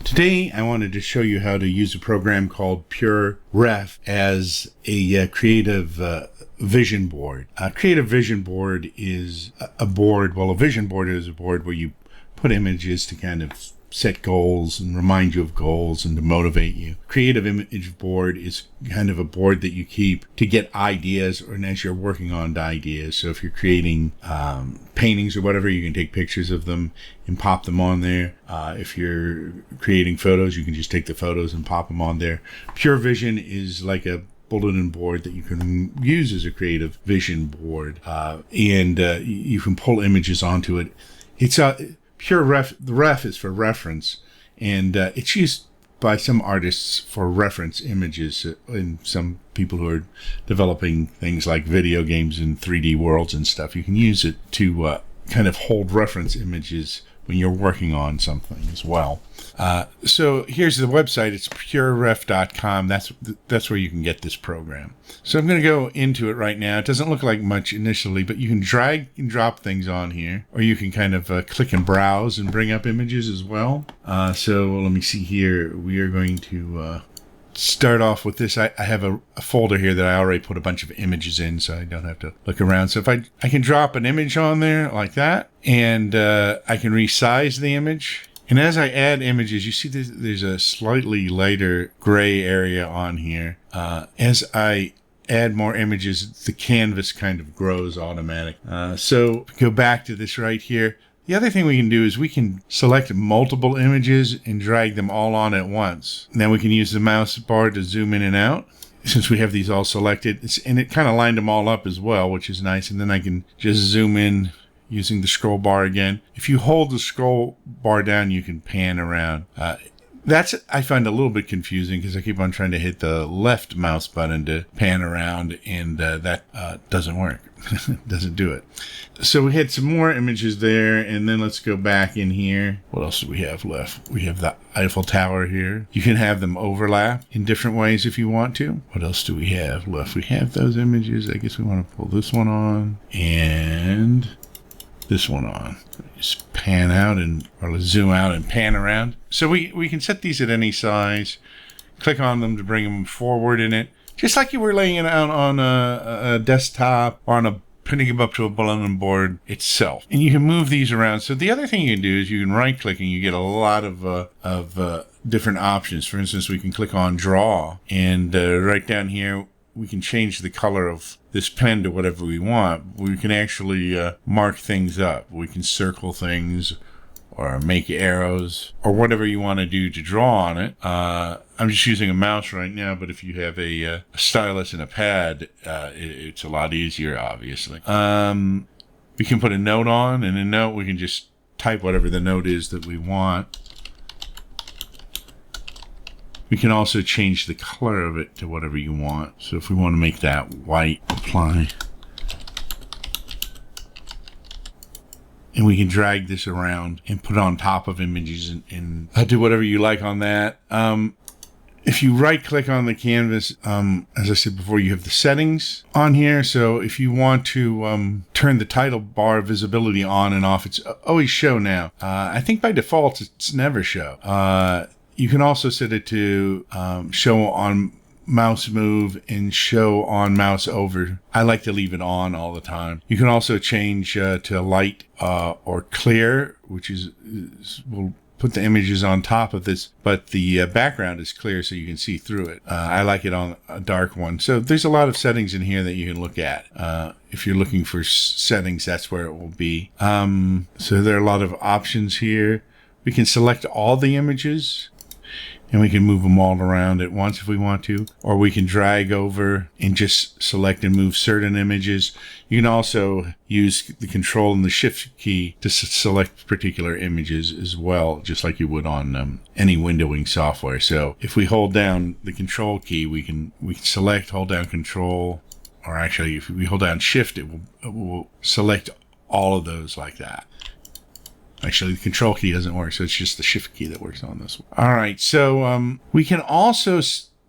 Today, I wanted to show you how to use a program called PureRef as a creative vision board. A creative vision board is a board, well, a vision board is a board where you put images to kind of set goals and remind you of goals and to motivate you. Creative image board is kind of a board that you keep to get ideas, or as you're working on ideas. So if you're creating paintings or whatever, you can take pictures of them and pop them on there. If you're creating photos, you can just take the photos and pop them on there. Pure Vision is like a bulletin board that you can use as a creative vision board, and you can pull images onto it. It's PureRef. The ref is for reference, and it's used by some artists for reference images, and some people who are developing things like video games and 3D worlds and stuff. You can use it to kind of hold reference images when you're working on something as well. So here's the website. It's pureref.com. That's where you can get this program. So I'm going to go into it right now. It doesn't look like much initially, but you can drag and drop things on here, or you can kind of click and browse and bring up images as well. So let me see here. We are going to start off with this. I have a folder here that I already put a bunch of images in, so I don't have to look around. So if I can drop an image on there like that, and I can resize the image. And as I add images, you see there's a slightly lighter gray area on here. As I add more images, the canvas kind of grows automatic. So go back to this right here. The other thing we can do is we can select multiple images and drag them all on at once. And then we can use the mouse bar to zoom in and out, since we have these all selected. And it kind of lined them all up as well, which is nice. And then I can just zoom in using the scroll bar again. If you hold the scroll bar down, you can pan around. That's, I find, a little bit confusing because I keep on trying to hit the left mouse button to pan around, and that doesn't work. Doesn't do it. So we had some more images there, and then let's go back in here. What else do we have left? We have the Eiffel Tower here. You can have them overlap in different ways if you want to. What else do we have left? We have those images. I guess we want to pull this one on and this one on. Just pan out or zoom out and pan around. So we can set these at any size. Click on them to bring them forward in it, just like you were laying it out on a desktop or on putting them up to a bulletin board itself. And you can move these around. So the other thing you can do is you can right click and you get a lot of different options. For instance, we can click on draw, and right down here we can change the color of this pen to whatever we want. We can actually mark things up. We can circle things or make arrows or whatever you want to do to draw on it. I'm just using a mouse right now, but if you have a stylus and a pad, it's a lot easier, obviously. We can put a note on, and a note, we can just type whatever the note is that we want. We can also change the color of it to whatever you want. So if we want to make that white, apply. And we can drag this around and put it on top of images and do whatever you like on that. If you right click on the canvas, as I said before, you have the settings on here. So if you want to turn the title bar visibility on and off, it's always show now. I think by default, it's never show. You can also set it to show on mouse move and show on mouse over. I like to leave it on all the time. You can also change to light or clear, which will put the images on top of this, but the background is clear so you can see through it. I like it on a dark one. So there's a lot of settings in here that you can look at. If you're looking for settings, that's where it will be. So there are a lot of options here. We can select all the images, and we can move them all around at once if we want to, or we can drag over and just select and move certain images. You can also use the control and the shift key to select particular images as well, just like you would on any windowing software. So if we hold down the control key, we can select, hold down control, or actually if we hold down shift, it will select all of those like that. Actually, the control key doesn't work, so it's just the shift key that works on this one. All right, so we can also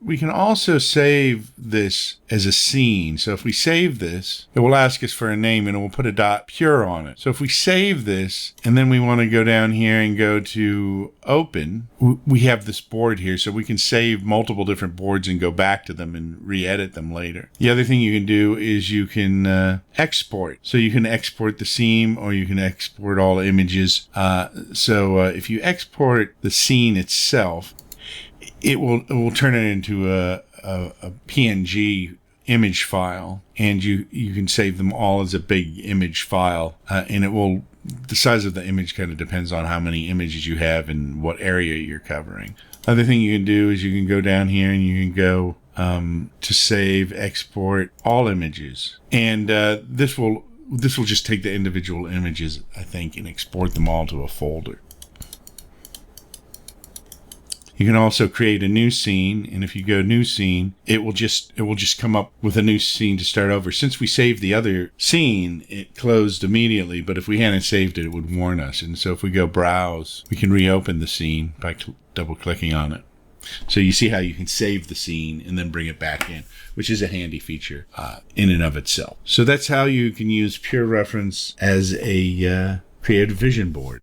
We can also save this as a scene. So if we save this, it will ask us for a name and it will put a .pure on it. So if we save this and then we want to go down here and go to open, we have this board here. So we can save multiple different boards and go back to them and re-edit them later. The other thing you can do is you can export. So you can export the scene or you can export all images. So if you export the scene itself, it will turn it into a PNG image file, and you can save them all as a big image file, and the size of the image kind of depends on how many images you have and what area you're covering. Other thing you can do is you can go down here and you can go to save, export all images, and this will just take the individual images, I think, and export them all to a folder. You can also create a new scene, and if you go new scene, it will just come up with a new scene to start over. Since we saved the other scene, it closed immediately, but if we hadn't saved it, it would warn us. And so if we go browse, we can reopen the scene by double clicking on it. So you see how you can save the scene and then bring it back in, which is a handy feature in and of itself. So that's how you can use PureRef as a creative vision board.